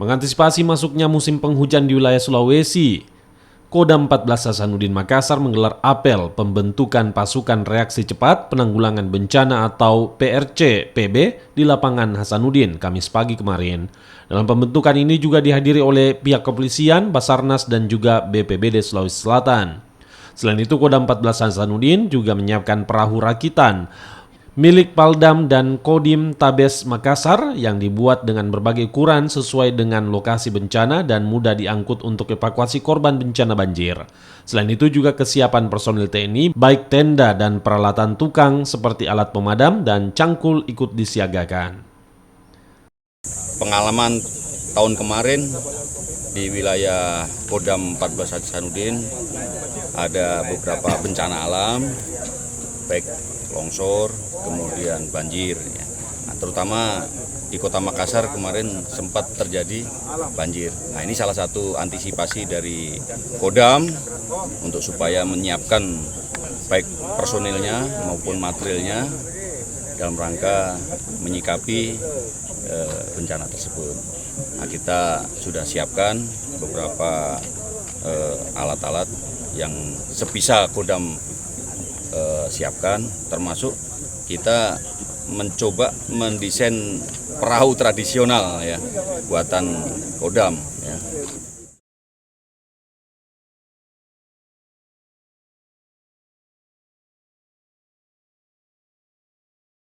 Mengantisipasi masuknya musim penghujan di wilayah Sulawesi, Kodam 14 Hasanuddin Makassar menggelar apel pembentukan pasukan reaksi cepat penanggulangan bencana atau PRC-PB di lapangan Hasanuddin Kamis pagi kemarin. Dalam pembentukan ini juga dihadiri oleh pihak kepolisian, Basarnas dan juga BPBD Sulawesi Selatan. Selain itu, Kodam 14 Hasanuddin juga menyiapkan perahu rakitan milik Paldam dan Kodim Tabes Makassar yang dibuat dengan berbagai ukuran sesuai dengan lokasi bencana dan mudah diangkut untuk evakuasi korban bencana banjir. Selain itu juga kesiapan personil TNI baik tenda dan peralatan tukang seperti alat pemadam dan cangkul ikut disiagakan. Pengalaman tahun kemarin di wilayah Kodam 14 Hasanuddin ada beberapa bencana alam baik longsor, kemudian banjir. Nah, terutama di Kota Makassar kemarin sempat terjadi banjir. Nah, ini salah satu antisipasi dari Kodam untuk supaya menyiapkan baik personilnya maupun materialnya dalam rangka menyikapi bencana tersebut. Nah, kita sudah siapkan beberapa alat-alat yang sebisa Kodam siapkan, termasuk kita mencoba mendesain perahu tradisional ya buatan Kodam ya.